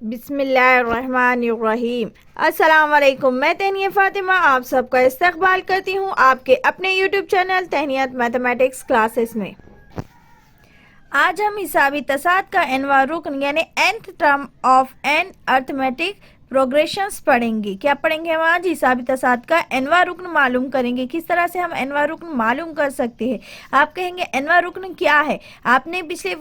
बिस्मिल्लाहिर्रहमानिर्रहीम। अस्सलाम वालेकुम। मैं तहनिया फ़ातिमा आप सबका इस्तकबाल करती हूँ आपके अपने यूट्यूब चैनल तहनियत मैथमेटिक्स क्लासेस में। आज हम हिसाबी तसाद का एनवा रुकन यानी nth term of an arithmetic progressions पढ़ेंगे। क्या पढ़ेंगे हम आज? हिसाबी तसाद का एनवा रुकन मालूम करेंगे। किस तरह से हम एनवा रुकन मालूम कर सकते हैं? आप कहेंगे एनवा रुकन क्या है? आपने पिछले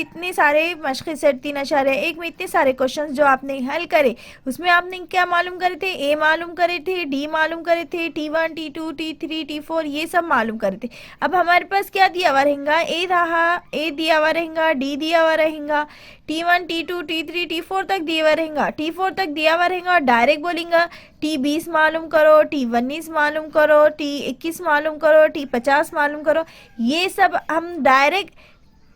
इतने सारे मशक़ सेट 3.1 में इतने सारे क्वेश्चंस जो आपने हल करे, उसमें आपने क्या मालूम करे थे? ए मालूम करे थे, डी मालूम करे थे, T1 T2 T3 T4 ये सब मालूम करे थे। अब हमारे पास क्या दिया हुआ रहेगा? ए रहा, ए दिया हुआ रहेगा, डी दिया हुआ रहेगा, T1 T2 T3 T4 तक दिया हुआ रहेगा, T4 तक दिया हुआ रहेगा। डायरेक्ट बोलेंगे T20 मालूम करो, T19 मालूम करो, T21 मालूम करो, T50 मालूम करो। ये सब हम डायरेक्ट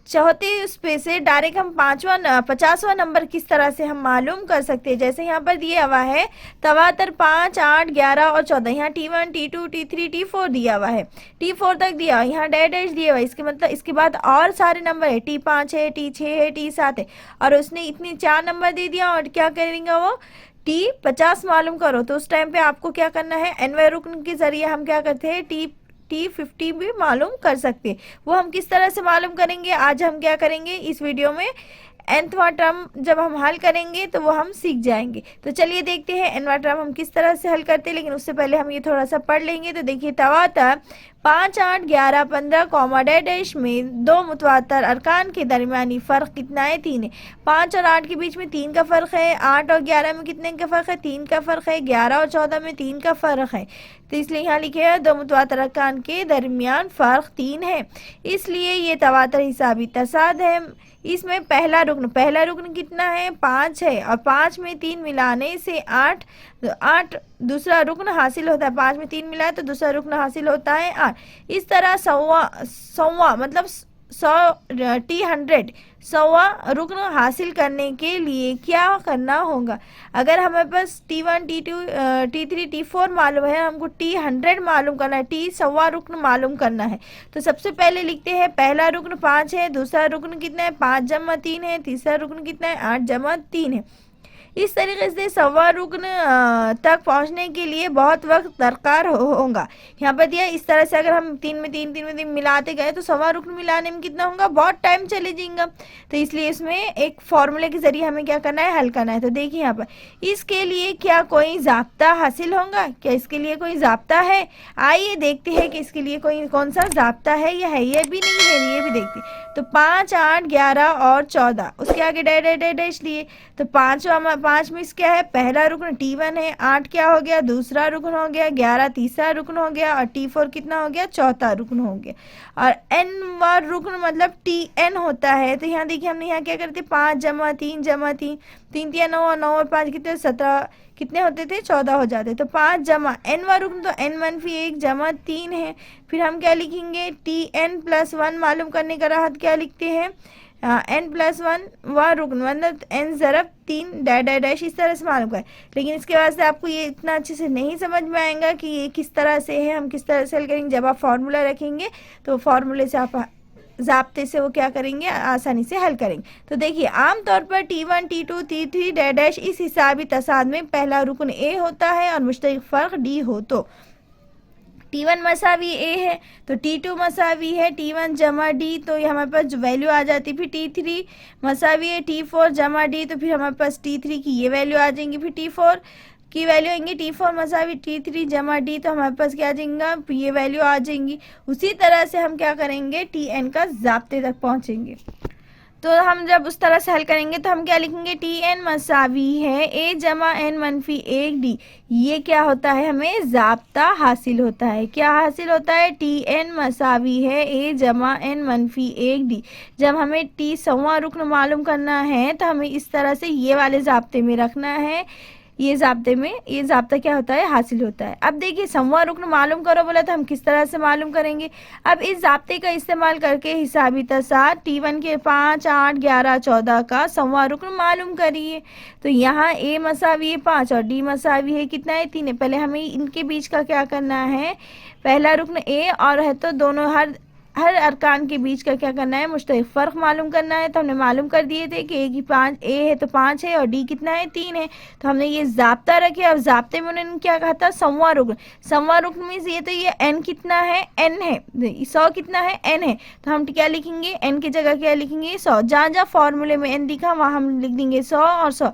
चौथे उस पे से डायरेक्ट हम 50वां नंबर किस तरह से हम मालूम कर सकते हैं। जैसे यहाँ पर दिया हुआ है तवातर 5, 8, 11 और 14। यहाँ T1 T2 T3 T4 दिया हुआ है, T4 तक दिया हुआ है, यहाँ डैश दिया हुआ है। इसके मतलब इसके बाद और सारे नंबर है, T5 है, T6 है, T7 है, और उसने इतने 4 नंबर दे दिया। और क्या करेंगे वो T50 मालूम करो। तो उस टाइम पे आपको क्या करना है? एनवाय रुकन के जरिए हम क्या करते हैं T50 भी मालूम कर सकते हैं। वो हम किस तरह से मालूम करेंगे? आज हम क्या करेंगे इस वीडियो में, nवां टर्म जब हम हल करेंगे तो वो हम सीख जाएंगे। तो चलिए देखते हैं nवां टर्म हम किस तरह से हल करते हैं। लेकिन उससे पहले हम ये थोड़ा सा पढ़ लेंगे। तो देखिए तवातर 5, 8, 11, 15 कॉमा डैश में दो मुतवातर अरकान के दरमियानी फ़र्क कितना है? 3 है। 5 और 8 के बीच में 3 का फ़र्क है, 8 और 11 में कितने का फ़र्क है? 3 का फ़र्क है, 11 और 14 में 3 का फ़र्क है। तो इसलिए यहाँ लिखे है दो मुतवातर अरकान के दरमियान फ़र्क 3 है, इसलिए ये तवातर हिसाबी तसाद है। इसमें पहला रुकन कितना है? 5 है, और 5 में 3 मिलाने से 8 दूसरा रुकन हासिल होता है। 5 में 3 मिलाए तो दूसरा रुकन हासिल होता है 8। इस तरह सौवा मतलब 100 रुकन हासिल करने के लिए क्या करना होगा? अगर हमारे पास T1 T2 T3 T4 मालूम है, हमको T100 मालूम करना है, T100 रुकन मालूम करना है। तो सबसे पहले लिखते हैं पहला रुकन 5 है, दूसरा रुकन कितना है? 5 जमा 3 है, तीसरा रुकन कितना है? 8 जमा 3 है। इस तरीके से 100 रुकन तक पहुंचने के लिए बहुत वक्त दरकार होगा। यहाँ पर दिया इस तरह से अगर हम 3 में 3 मिलाते गए तो 100 रुकन मिलाने में कितना होगा? बहुत टाइम चले जाएगा। तो इसलिए इसमें एक फॉर्मूले के जरिए हमें क्या करना है? हल करना है। तो देखिए यहाँ पर इसके लिए क्या कोई ज़ाब्ता हासिल होगा? क्या इसके लिए कोई ज़ाब्ता है? आइए देखते हैं कि इसके लिए कौन सा ज़ाब्ता है या है। ये भी नहीं है, ये भी देखते। तो 5, 8, 11 और 14, उसके आगे डैश लिए। तो 5 में क्या है? पहला रुकन T1 है, 8 क्या हो गया? दूसरा रुकन हो गया, 11 तीसरा रुकन हो गया, और T4 कितना हो गया? चौथा रुकन हो गया। और nवां रुकन मतलब Tn होता है। तो यहाँ देखिए हमने यहाँ क्या करते? 5 जमा 3 जमा 3, 3 3 9 9 और 5 कितने? 17 कितने होते थे? 14 हो जाते। तो 5 जमा nवां रुकन तो n-1 जमा 3 है। फिर हम क्या लिखेंगे? Tn+1 मालूम करने का राहत क्या लिखते हैं? n+1 व रुकन मतलब n ज़रब 3 डैश इस तरह से मालूम करें। लेकिन इसके बाद से आपको ये इतना अच्छे से नहीं समझ में आएगा कि ये किस तरह से है, हम किस तरह से हल करेंगे। जब आप फार्मूला रखेंगे तो फार्मूले से आप ज़ाब्ते से वो क्या करेंगे? आसानी से हल करेंगे। तो देखिए आमतौर पर T1 T2 T3 डैश इस हिसाबी तसाद में पहला रुकन A होता है और मुश्तरक फ़र्क D हो तो T1 मसावी A है, तो T2 मसावी है T1 जमा D, तो ये हमारे पास जो वैल्यू आ जाती है। फिर T3 मसावी है T4 जमा D, तो फिर हमारे पास T3 की ये वैल्यू आ जाएंगी। फिर T4 की वैल्यू आएंगी T4 मसावी T3 जमा D, तो हमारे पास क्या आ जाएगा? ये वैल्यू आ जाएंगी। उसी तरह से हम क्या करेंगे? Tn का ज़ाब्ते तक पहुँचेंगे। तो हम जब उस तरह से हल करेंगे तो हम क्या लिखेंगे? Tn मसावी है A जमा n-1 D। ये क्या होता है? हमें ज़ाब्ता हासिल होता है। क्या हासिल होता है? Tn मसावी है A जमा n-1 D। जब हमें T100 रुकन मालूम करना है तो हमें इस तरह से ये वाले ज़ाब्ते में रखना है। ये ज़ाब्ता क्या होता है? हासिल होता है। अब देखिए 100 रुकन मालूम करो बोला तो हम किस तरह से मालूम करेंगे? अब इस ज़ाब्ते का इस्तेमाल करके हिसाबी तसाद T1 के 5, 8, 11, 14 का 100 रुकन मालूम करिए। तो यहाँ A मसावी है 5 और D मसावी है कितना है? 3 है। पहले हमें इनके बीच का क्या करना है? पहला रुकन A और है तो दोनों हर हर अरकान के बीच का क्या करना है, मुश्तरक फ़र्क मालूम करना है। तो हमने मालूम कर दिए थे कि ए है तो 5 है और डी कितना है, 3 है। तो हमने ये ज़ाब्ता रखे। अब ज़ाब्ते में उन्होंने क्या कहा था, समवा रुकन। समवा रुकन मीन्स ये, तो ये एन कितना है, एन है, 100 कितना है, एन है। तो हम क्या लिखेंगे, एन की जगह क्या लिखेंगे, 100। जहाँ जहाँ फॉर्मूले में एन दिखा वहाँ हम लिख देंगे 100 और 100।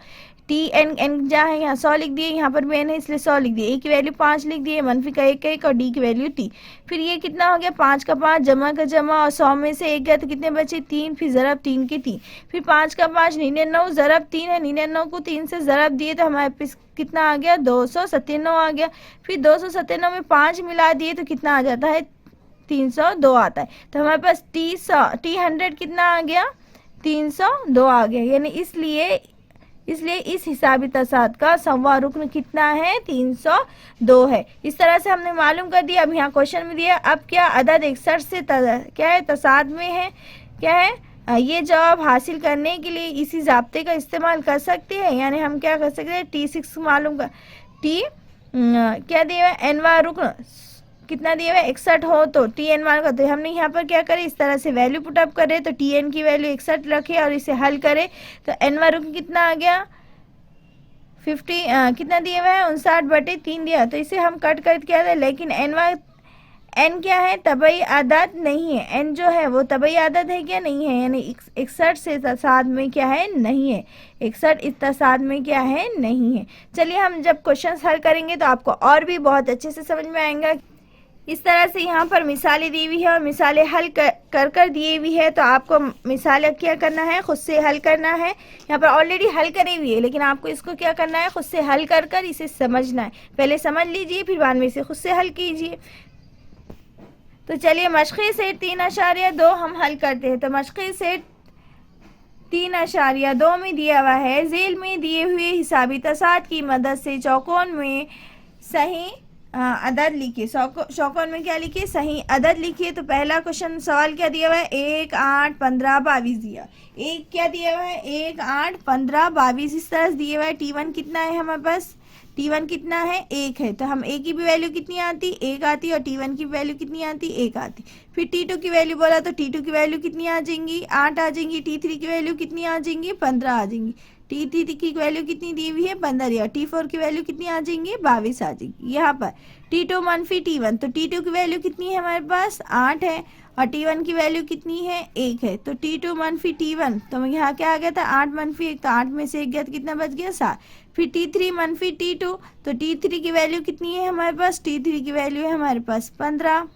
टी एन, एन जहाँ है यहाँ 100 लिख दिए, यहाँ पर भी एन है इसलिए 100 लिख दिए। ए की वैल्यू 5 लिख दिए, मनफी का 1 1 और डी की वैल्यू 3। फिर ये कितना हो गया, 5 का 5 जमा का जमा और 100 में से 1 गया तो कितने बचे, 3। फिर ज़रब 3 के 3। फिर 5 का 5 99 ज़रब 3 है, 99 को 3 से ज़रब दिए तो हमारे पास कितना आ गया, 297 आ गया। फिर 297 में 5 मिला दिए तो कितना आ जाता है, 302 आता है। तो हमारे पास टी 100 कितना आ गया, 302 आ गया। यानी इसलिए इस हिसाबी तसाद का समवा रुकन कितना है, 302 है। इस तरह से हमने मालूम कर दिया। अब यहाँ क्वेश्चन में दिया, अब क्या अदद 61 से क्या है, तसाद में है, क्या है, ये जवाब हासिल करने के लिए इसी ज़ाब्ते का इस्तेमाल कर सकते हैं। यानी हम क्या कर सकते हैं, T6 मालूम कर, क्या दिया हुआ है, एनवा रुकन कितना दिया हुआ है, 61 हो तो टी एन मान करते हैं। हमने यहाँ पर क्या करें, इस तरह से वैल्यू पुटअप करें तो टी एन की वैल्यू 61 रखे और इसे हल करें तो एन वारुक कितना आ गया, 50 कितना दिया हुआ है, 59/3 दिया। तो इसे हम कट कर क्या है, लेकिन एन क्या है, तबई आदत नहीं है। एन जो है वो तबई आदत है क्या, नहीं है। यानी 61 से तसाद में क्या है, नहीं है। 61 इस तसाद में क्या है, नहीं है। चलिए हम जब क्वेश्चन हल करेंगे तो आपको और भी बहुत अच्छे से समझ में आएगा। इस तरह से यहाँ पर मिसालें दी हुई है और मिसालें हल कर दिए हुई है। तो आपको मिसालें क्या करना है, खुद से हल करना है। यहाँ पर ऑलरेडी हल करी हुई है, लेकिन आपको इसको क्या करना है, खुद से हल कर इसे समझना है। पहले समझ लीजिए, फिर बाद में इसे खुद से हल कीजिए। तो चलिए मशक़ी सेट 3.2 हम हल करते हैं। तो मशक़ी सेट 3.2 में दिया हुआ है, झेल में दिए हुए हिसाबी तसाद की मदद से चौकोन में सही अदद लिखिए। चौकोन में क्या लिखिए, सही अदद लिखिए। तो पहला क्वेश्चन सवाल क्या दिया हुआ है, 1 8 15 22 दिया। एक क्या दिया हुआ है, 1 8 15 22 इस तरह दिए हुआ है। T1 कितना है हमारे पास, T1 कितना है, 1 है। तो हम A की भी वैल्यू कितनी आती, 1 आती, और T1 की वैल्यू कितनी आती, 1 आती। फिर T2 की वैल्यू बोला तो T2 की वैल्यू कितनी आ जाएंगी, 8 आ जाएंगी। T3 की वैल्यू कितनी आ जाएंगी, 15 आ जाएंगी। T3 की वैल्यू कितनी दी हुई है, 15 दिया। T4 की वैल्यू कितनी आ जाएंगी, 22 आ जाएंगी। यहाँ पर T2 मनफी T1, तो T2 की वैल्यू कितनी है हमारे पास, 8 है, और T1 की वैल्यू कितनी है, 1 है। तो T2 मनफी T1, तो यहाँ क्या आ गया था, 8 मनफी 1, तो 8 में से 1 गया तो कितना बच गया, 7। फिर T3 मनफी T2, तो T3 की वैल्यू कितनी है हमारे पास, T3 की वैल्यू है हमारे पास 15।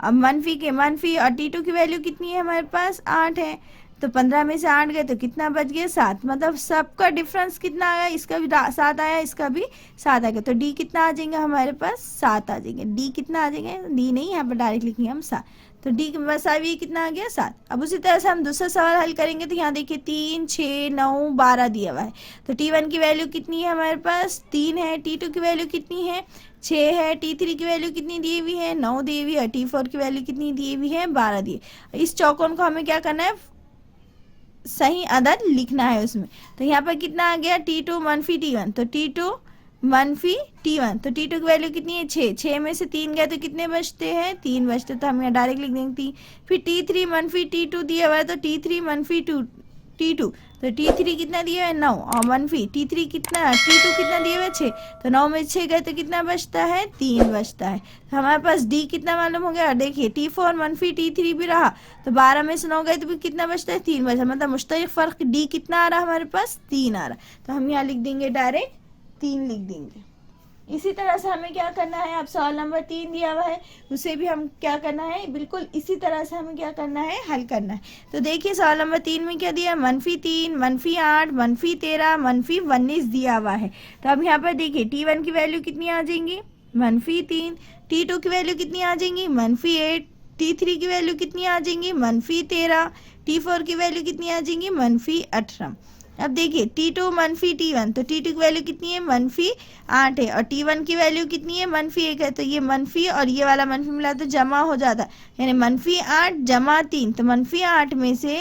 अब मनफी के मनफी और T2 की वैल्यू कितनी है हमारे पास, 8 है। तो 15 में से 8 गए तो कितना बच गया, 7। मतलब सबका डिफरेंस कितना आया, इसका भी 7 आया, इसका भी 7 आ गया। तो डी कितना आ जाएंगे हमारे पास, 7 आ जाएंगे। डी कितना आ जाएंगे, डी नहीं, यहाँ पर डायरेक्ट लिखेंगे हम 7। तो डी बसावी कितना आ गया, 7। अब उसी तरह से हम दूसरा सवाल हल करेंगे। तो यहाँ देखिए 3 6 9 12 दिया हुआ है। तो T1 की वैल्यू कितनी है हमारे पास, 3 है। T2 की वैल्यू कितनी है, 6 है। T3 की वैल्यू कितनी दी हुई है, 9 दी हुई है। T4 की वैल्यू कितनी दी हुई है, 12 दी। इस चौकोन को हमें क्या करना है, सही अदद लिखना है उसमें। तो यहाँ पर कितना आ गया, T2 मनफी T1, तो T2 मनफी T1, तो T2 की वैल्यू कितनी है, 6। 6 में से 3 गए तो कितने बचते हैं, 3 बचते। तो हम यहाँ डायरेक्ट लिख देंगे 3। फिर T3 मनफी T2 दिया हुआ है, तो T3 मनफी T2, तो T3 कितना दिया है, 9, और मनफी T2 कितना दिया हुआ है, 6। तो 9 में 6 गए तो कितना बचता है, 3 बचता है। तो हमारे पास D कितना मालूम हो गया, देखिए T4 मनफी T3 भी रहा, तो 12 में से 9 गए तो भी कितना बचता है, 3 बचता। मतलब मुश्तरक फ़र्क D कितना आ रहा है हमारे पास, 3 आ रहा। तो हम यहाँ लिख देंगे, डायरेक्ट 3 लिख देंगे। इसी तरह से हमें क्या करना है, अब सवाल नंबर 3 दिया हुआ है, उसे भी हम क्या करना है, बिल्कुल इसी तरह से हमें क्या करना है, हल करना है। तो देखिए सवाल नंबर 3 में क्या दिया, मनफी 3 मनफी 8 मनफी 13 मनफी 19 दिया हुआ है। तो अब यहाँ पर देखिए T1 की वैल्यू कितनी आ जाएंगी, मनफी 3। T2 की वैल्यू कितनी आ जाएंगी, मनफी 8। T3 की वैल्यू कितनी आ जाएंगी, मनफी 13। T4 की वैल्यू कितनी आ जाएंगी, मनफी 18। अब देखिए T2 मनफी T1, तो T2 की वैल्यू कितनी है, मनफी 8 है, और T1 की वैल्यू कितनी है, मनफी 1 है। तो ये मनफी और ये वाला मनफी मिला तो जमा हो जाता, यानी मनफी 8 जमा 3। तो मनफी 8 में से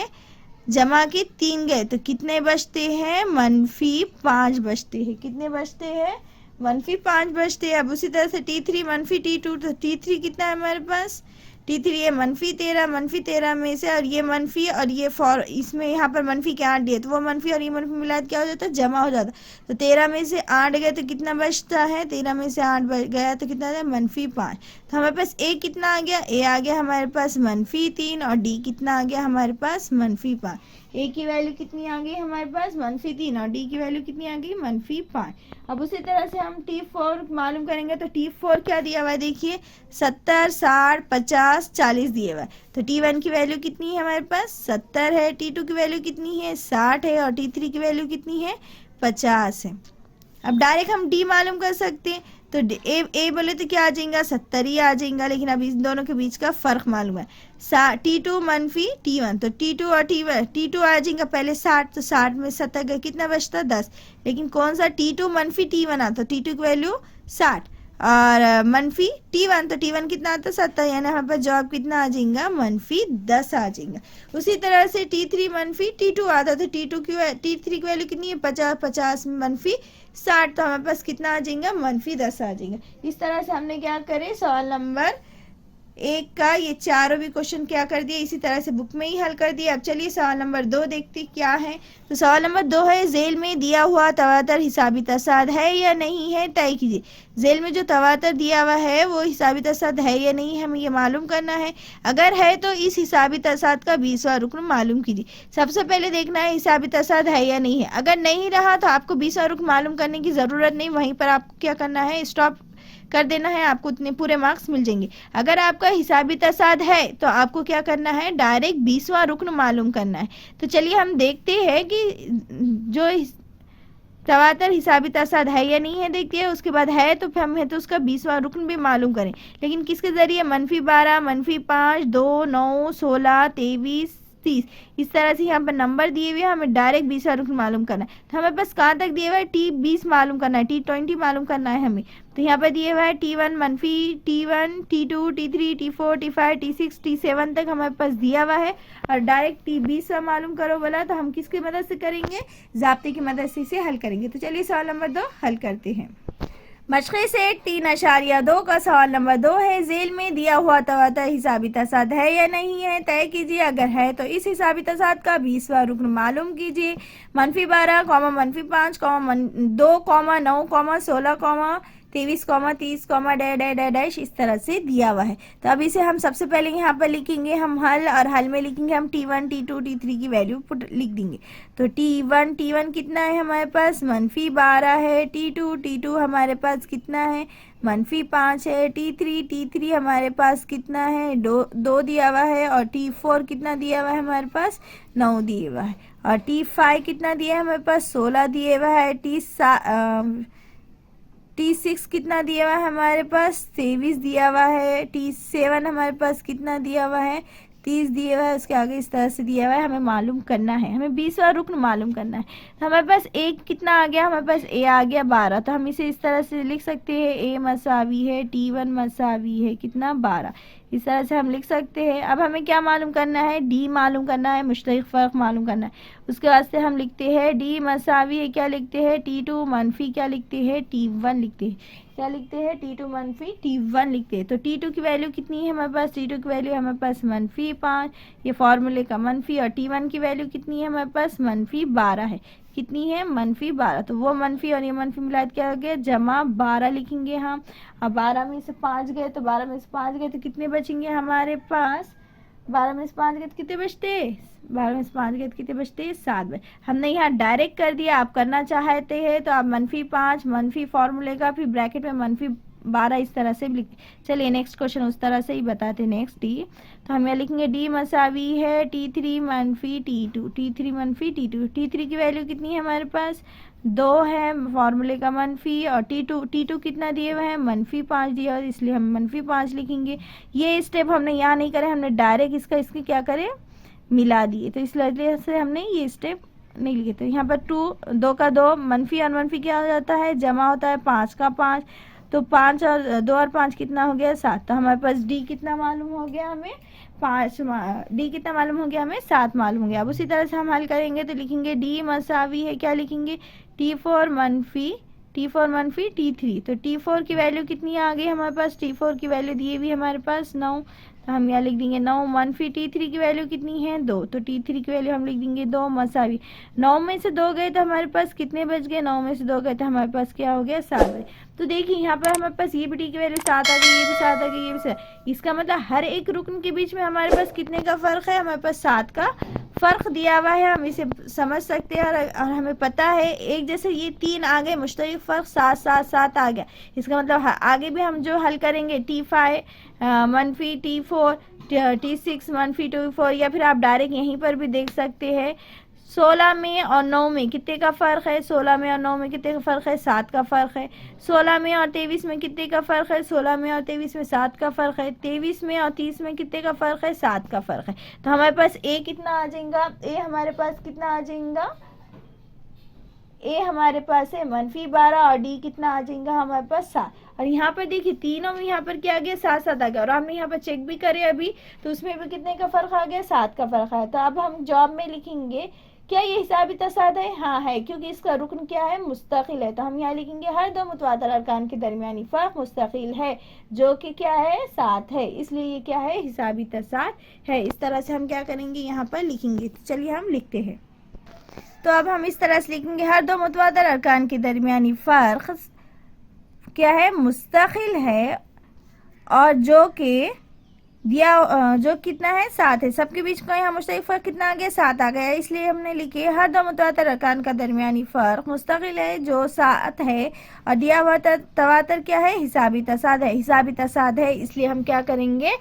जमा के 3 गए तो कितने बचते हैं, मनफी 5 बचते हैं। कितने बचते हैं, मनफी 5 बचते हैं। अब उसी तरह से T3 मनफी T2, तो T3 कितना है हमारे पास, T3 है -13 में से, और ये मनफी और ये फॉर इसमें यहाँ पर मनफी के 8 दिए, तो वो मनफी और ये मनफी मिला क्या हो जाता है, जमा हो जाता है। तो 13 में से 8 गए तो कितना बचता है, 13 में से 8 गया तो कितना है, -5। तो हमारे पास ए कितना आ गया, ए आ गया हमारे पास -3, और डी कितना आ गया हमारे पास -5। ए की वैल्यू कितनी आ गई हमारे पास -3, और डी की वैल्यू कितनी आ गई -5। अब उसी तरह से हम T4 मालूम करेंगे। तो T4 क्या दिया हुआ है, देखिए 70, 60, 50, 40 दिए हुआ है। तो T1 की वैल्यू कितनी है हमारे पास, 70 है। T2 की वैल्यू कितनी है, 60 है। और T3 की वैल्यू कितनी है, 50 है। अब डायरेक्ट हम डी मालूम कर सकते हैं। तो ए बोले तो क्या आ जाएगा, 70 ही आ जाएगा, लेकिन अभी इन दोनों के बीच का फर्क मालूम है। T2 मनफी T1, तो T2 और T2 आ जाएगा पहले 60, तो 60 में 70 गए, कितना बचता 10। लेकिन कौन सा T2 मनफी T1 आता, तो T2 की वैल्यू 60 और मनफी T1, तो T1 कितना आता 70, यानी हमारे पास जवाब कितना आ जाएगा, -10 आ जाएगा। उसी तरह से T3 मनफी T2 आता, तो T3 की वैल्यू कितनी है, 50, 50 मनफी 60, तो हमारे पास कितना आ जाएगा, -10 आ जाएगा। इस तरह से हमने क्या करे, सवाल नंबर 1 का ये चारों भी क्वेश्चन क्या कर दिए, इसी तरह से बुक में ही हल कर दिया। अब चलिए सवाल नंबर 2 देखते क्या है। तो सवाल नंबर 2 है, जेल में दिया हुआ तवातर हिसाबी तसाद है या नहीं है, तय कीजिए। जेल में जो तवातर दिया हुआ है वो हिसाबी तसाद है या नहीं है, हमें ये मालूम करना है। अगर है तो इस हिसाबी तसाद का 20वां रुकन मालूम कीजिए। सबसे पहले देखना है हिसाबी तसाद है या नहीं है। अगर नहीं रहा तो आपको 20वां रुकन मालूम करने की ज़रूरत नहीं, वहीं पर आपको क्या करना है, स्टॉप कर देना है, आपको उतने पूरे मार्क्स मिल जाएंगे। अगर आपका हिसाबी तसाद है तो आपको क्या करना है, डायरेक्ट 20वां रुकन मालूम करना है। तो चलिए हम देखते हैं कि जो तवातर हिसाबी तसाद है या नहीं है, देखते हैं। उसके बाद है तो फिर हमें तो उसका 20वां रुकन भी मालूम करें, लेकिन किसके जरिए, -12, -5, 2, 9, 16, 23, 30, इस तरह से यहाँ पर नंबर दिए हुए हैं, हमें डायरेक्ट 20वां रुकन मालूम करना है। तो हमें बस कहाँ तक दिया हुआ है, T20 मालूम करना है, T20 मालूम करना है हमें। तो यहाँ पर दिए हुआ है T1 मनफी T1, T2, T3, T4, T5, T6, T7 तक हमारे पास दिया हुआ है। और डायरेक्ट T20 मालूम करो बोला तो हम किसकी मदद से करेंगे, ज़ाब्ते की मदद से इसे हल करेंगे। तो चलिए सवाल नंबर 2 हल करते हैं। मशक़े सेट 3.2 का सवाल नंबर 2 है, जेल में दिया हुआ तवातर हिसाबी तसाद है या नहीं है, तय कीजिए। अगर है तो इस हिसाबी तसाद का 20वां रुकन मालूम कीजिए। -12, -5, -2, -9, -16, -23, -30, डैश इस तरह से दिया हुआ है। तो अब इसे हम सबसे पहले यहाँ पर लिखेंगे हम हल, और हल में लिखेंगे हम T1, T2, T3 की वैल्यू लिख देंगे। तो T1 कितना है हमारे पास, -12 है। T2 हमारे पास कितना है, -5 है। T3 हमारे पास कितना है, 2 दिया हुआ है। और T4 कितना दिया हुआ है हमारे पास, 9 दिया हुआ है। और T5 कितना दिया है हमारे पास, 16 दिए हुआ है। T6 कितना दिया हुआ है हमारे पास, 23 दिया हुआ है। T7 हमारे पास कितना दिया हुआ है, 30 दिया हुआ है। उसके आगे इस तरह से दिया हुआ है, हमें मालूम करना है, हमें 20वां रुकन मालूम करना है। तो हमारे पास ए कितना आ गया, हमारे पास ए आ गया 12। तो हम इसे इस तरह से लिख सकते हैं, ए मसावी है T1 मसावी है कितना, 12। इस तरह से हम लिख सकते हैं। अब हमें क्या मालूम करना है, डी मालूम करना है, मुश्तरक फ़र्क मालूम करना है। उसके वास्ते हम लिखते हैं डी मसावी है, क्या लिखते हैं, T2 मनफी क्या लिखते हैं, T1 लिखते हैं। क्या लिखते हैं, T2 मनफी T1 लिखते हैं। तो T2 की वैल्यू कितनी है हमारे पास, T2 की वैल्यू हमारे पास -5, ये फॉर्मूले का मनफी। और T1 की वैल्यू कितनी है हमारे पास, -12 है। कितनी है, -12। तो वो मनफी और ये मनफी मिला क्या हो गया, +12 लिखेंगे हम। अब 12 में से 5 गए तो 12 में से 5 गए तो कितने बचेंगे हमारे पास, 12 में से 5 गए तो कितने बचते, 12 में से 5 गए तो कितने बचते, 7। हमने यहाँ डायरेक्ट कर दिया, आप करना चाहते हैं तो आप -5 मनफी फॉर्मूले का, फिर ब्रैकेट में -12 इस तरह से लिख। चलिए नेक्स्ट क्वेश्चन उस तरह से ही बताते हैं। नेक्स्ट डी, तो हम यहाँ लिखेंगे डी मसावी है T3 मनफी T2, T3 मनफी T2। T3 की वैल्यू कितनी है हमारे पास, 2 है, फॉर्मूले का मनफी। और T2 कितना दिए हुए हैं, -5 दिया हुआ, इसलिए हम -5 लिखेंगे। ये स्टेप हमने यहाँ नहीं करे, हमने डायरेक्ट इसके क्या करे, मिला दिए। तो इस वजह से हमने ये स्टेप नहीं लिखे। तो यहाँ पर 2 का 2 मनफी और मनफी क्या हो जाता है, जमा होता है 5 का 5। तो 5 और 2 और 5 कितना हो गया, 7। तो हमारे पास डी कितना मालूम हो गया हमें, डी कितना मालूम हो गया हमें, 7 मालूम हो गया। अब उसी तरह से हम हल करेंगे तो लिखेंगे डी मसावी है, क्या लिखेंगे, T4 मनफी T4 मनफी T3, तो T4 की वैल्यू कितनी आ गई हमारे पास, T4 की वैल्यू दी हुई हमारे पास 9, तो हम यहाँ लिख देंगे 9 मनफी T3 की वैल्यू कितनी है 2, तो T3 की वैल्यू हम लिख देंगे 2 मसावी 9 में से 2 गए तो हमारे पास कितने बच गए, 9 में से 2 गए तो हमारे पास क्या हो गया 7 बचे। तो देखिए यहाँ पर हमारे पास ये भी टी की वैल्यू 7 आ गई, ये भी 7 आ गई, ये भी 7, इसका मतलब हर एक रुकन के बीच में हमारे पास कितने का फ़र्क है, हमारे पास 7 का फ़र्क दिया हुआ है, हम इसे समझ सकते हैं और हमें पता है एक जैसे ये 3 आ गए मुश्तरक फ़र्क 7 7 7 आ गया, इसका मतलब आगे भी हम जो हल करेंगे T5 मनफी T4 T6 मनफी T4, या फिर आप डायरेक्ट यहीं पर भी देख सकते हैं 16 में और 9 में कितने का फ़र्क है, 16 में और 9 में कितने का फ़र्क है, 7 का फ़र्क है। 16 में और 23 में कितने का फ़र्क है, 16 में और 23 में 7 का फ़र्क है। 23 में और 30 में कितने का फ़र्क है, 7 का फ़र्क है। तो हमारे पास ए कितना आ जाएगा, ए हमारे पास कितना आ जाएगा, ए हमारे पास है मनफी 12 और डी कितना आ जाएगा हमारे पास 7। और यहाँ पर देखिए तीनों में यहाँ पर क्या आ गया 7 7 आ गया, और हमने यहाँ पर चेक भी करे अभी तो उसमें भी कितने का फ़र्क आ गया 7 का फ़र्क है। तो अब हम जॉब में लिखेंगे क्या ये हिसाबी तसाद है, हाँ है, क्योंकि इसका रुकन क्या है मुस्तकिल है, तो हम यहाँ लिखेंगे हर दो मुतवातिर अरकान के दरमियानी फ़र्क मुस्तकिल है जो कि क्या है 7 है, इसलिए ये क्या है हिसाबी तसाद है। इस तरह से हम क्या करेंगे यहाँ पर लिखेंगे। तो चलिए हम लिखते हैं। तो अब हम इस तरह से लिखेंगे हर दो मुतवातिर अरकान के दरमियानी फ़र्क क्या है मुस्तकिल है और जो कि दिया जो कितना है 7 है, सबके बीच का यहाँ मुश्तरक फ़र्क कितना आ गया 7 आ गया, इसलिए हमने लिखे हर दो मुतवातिर अरकान का दरमियानी फ़र्क मुस्तकिल है जो 7 है और दिया हुआ तवातर क्या है हिसाबी तसाद है, हिसाबी तसाद है, इसलिए हम क्या करेंगे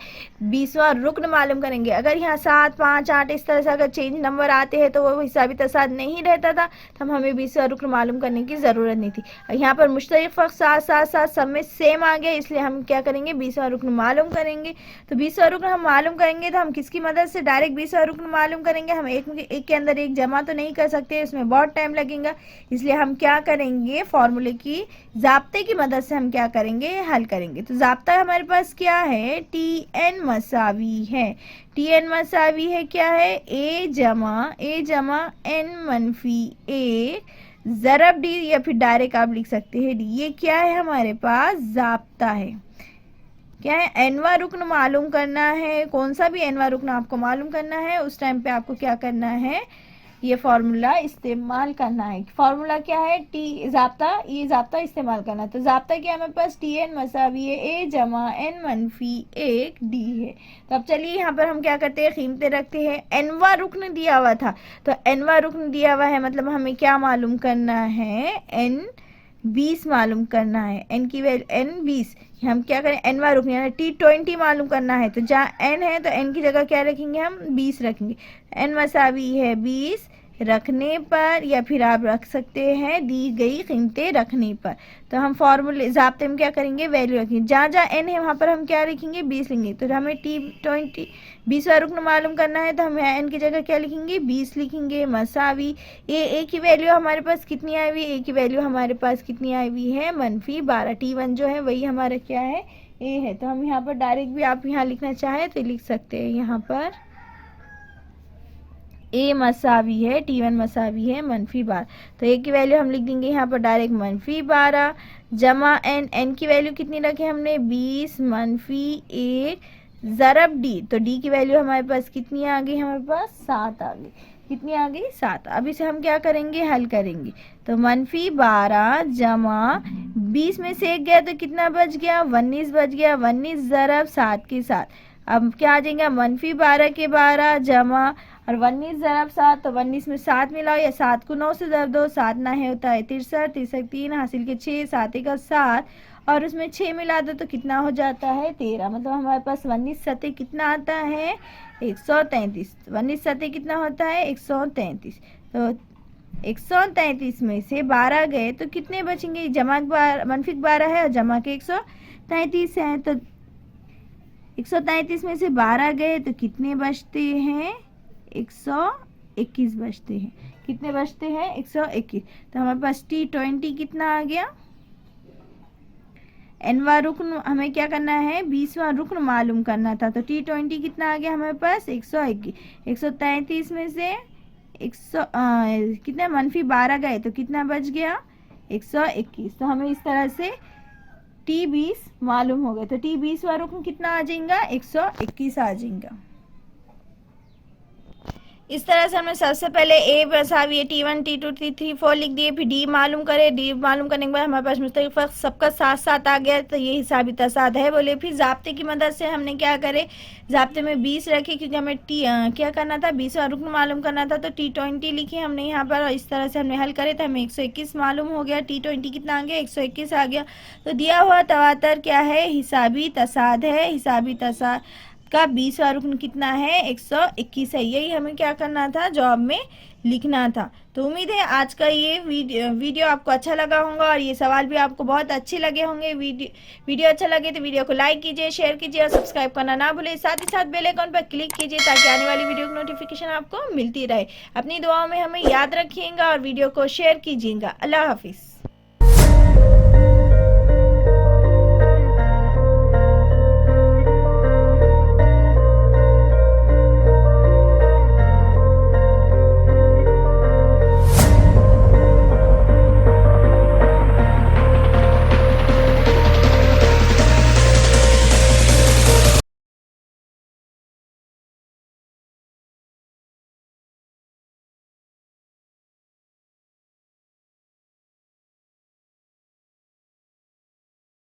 20वां रुकन मालूम करेंगे। अगर यहाँ 7 5 8 इस तरह से अगर चेंज नंबर आते हैं तो वो हिसाबी तसाद नहीं रहता था, तो हमें 20वां रुकन मालूम करने की ज़रूरत नहीं थी। और यहाँ पर मुश्तरक फ़र्क 7 7 7 सब में सेम आ गया, इसलिए हम क्या करेंगे 20वां रुकन मालूम करेंगे। तो 20वां रुकन हम मालूम करेंगे तो हम किसकी मदद से डायरेक्ट 20वां रुकन मालूम करेंगे, हम एक के अंदर एक जमा तो नहीं कर सकते, उसमें बहुत टाइम लगेगा, इसलिए हम क्या करेंगे फार्मूले की ज़ाब्ते की मदद से हम क्या करेंगे हल करेंगे। तो ज़ाब्ता हमारे पास क्या है TN मसावी है, TN मसावी है क्या है ए जमा N मनफी ए ज़रब डी, या फिर डायरेक्ट आप लिख सकते हैं डी। ये क्या है हमारे पास ज़ाब्ता है, क्या है एनवा रुकन मालूम करना है, कौन सा भी एनवा रुकन आपको मालूम करना है उस टाइम पे आपको क्या करना है ये फार्मूला इस्तेमाल करना है। फार्मूला क्या है टी ज़ाब्ता, ये ज़ाब्ता इस्तेमाल करना है। तो ज़ाब्ता क्या है हमारे पास TN मसावी है ए जमा N मनफी 1 D है। तो अब चलिए यहाँ पर हम क्या करते हैं कीमतें रखते हैं। एनवा रुकन दिया हुआ था, तो एनवा रुकन दिया हुआ है मतलब हमें क्या मालूम करना है N 20 मालूम करना है, N की वैल्यू N 20, हम क्या करें एनवा रुकन यानी T20 मालूम करना है, तो जहाँ N है तो N की जगह क्या रखेंगे हम 20 रखेंगे। N मसावी है 20 रखने पर, या फिर आप रख सकते हैं दी गई कीमतें रखने पर। तो हम फार्मूले ज़ाब्ते में क्या करेंगे वैल्यू रखेंगे, जहाँ जहाँ N है वहाँ पर हम क्या लिखेंगे 20 लिखेंगे। तो हमें T20 20वां रुकन मालूम करना है तो हम यहाँ N की जगह क्या लिखेंगे 20 लिखेंगे मसावी ए की वैल्यू हमारे पास कितनी आई हुई, ए की वैल्यू हमारे पास कितनी आई हुई है मनफी 12। T1 जो है वही हमारा क्या है ए है। तो हम यहाँ पर डायरेक्ट भी आप यहाँ लिखना चाहें तो लिख सकते हैं, यहाँ पर ए मसावी है T1 मसावी है मनफी 12, तो ए की वैल्यू हम लिख देंगे यहाँ पर डायरेक्ट मनफी 12 जमा N की वैल्यू कितनी रखी हमने 20 मनफी 1 ज़रब D, तो D की वैल्यू हमारे पास कितनी आ गई हमारे पास 7 आ गई, कितनी आ गई 7। अब इसे हम क्या करेंगे हल करेंगे, तो मनफी 12 जमा 20 में से 1 गया तो कितना बच गया 19 बच गया, 19 ज़रब 7 के साथ अब क्या आ जाएगा मनफी 12 के 12 जमा और 19 ज़रब 7, तो 19 में 7 मिलाओ या 7 को 9 से ज़रब दो, 7 ना है होता है 63, 63 3 हासिल के 6, 7 का 7 और उसमें 6 मिला दो तो कितना हो जाता है 13, मतलब हमारे पास 19 सतह कितना आता है 133, 19 सतह कितना होता है 133, तो 133 में से 12 गए तो कितने बचेंगे, जमा मनफी 12 है और जमा के 133 है, तो 133 में से 12 गए तो कितने बचते हैं 121 बचते हैं, कितने बचते हैं 121। तो हमारे पास T20 कितना आ गया, एनवा रुकन हमें क्या करना है 20वां रुकन मालूम करना था, तो T20 कितना आ गया हमारे पास 121। 133 में से 100 कितने मनफी 12 गए तो कितना बच गया 121। तो हमें इस तरह से T20 मालूम हो गया। तो T20 वाला रुकन कितना आ जाएगा, 121 आ जाएगा। इस तरह से हमने सबसे पहले ए बसाविए, T1 T2 T3 4 लिख दिए, फिर डी मालूम करे। डी मालूम करने के बाद हमारे पास मुस्तकिल फ़र्क सबका साथ साथ आ गया, तो ये हिसाबी तसाद है बोले। फिर ज़ाब्ते की मदद से हमने क्या करे, ज़ाब्ते में 20 रखे क्योंकि हमें क्या करना था, 20 रुकन मालूम करना था। तो T20 लिखी हमने यहाँ पर। इस तरह से हमने हल करे तो हमें 121 मालूम हो गया। T20 कितना आ गया, 121 आ गया। तो दिया हुआ तवातर क्या है, हिसाबी तसाद है। हिसाबी तसाद का 20वां रुकन कितना है, 121 है। यही हमें क्या करना था, जॉब में लिखना था। तो उम्मीद है आज का ये वीडियो आपको अच्छा लगा होगा और ये सवाल भी आपको बहुत अच्छे लगे होंगे। वीडियो अच्छा लगे तो वीडियो को लाइक कीजिए, शेयर कीजिए और सब्सक्राइब करना ना भूलिए। साथ ही साथ बेल आइकन पर क्लिक कीजिए ताकि आने वाली वीडियो की नोटिफिकेशन आपको मिलती रहे। अपनी दुआओं में हमें याद रखिएगा और वीडियो को शेयर कीजिएगा। अल्लाह हाफिज़।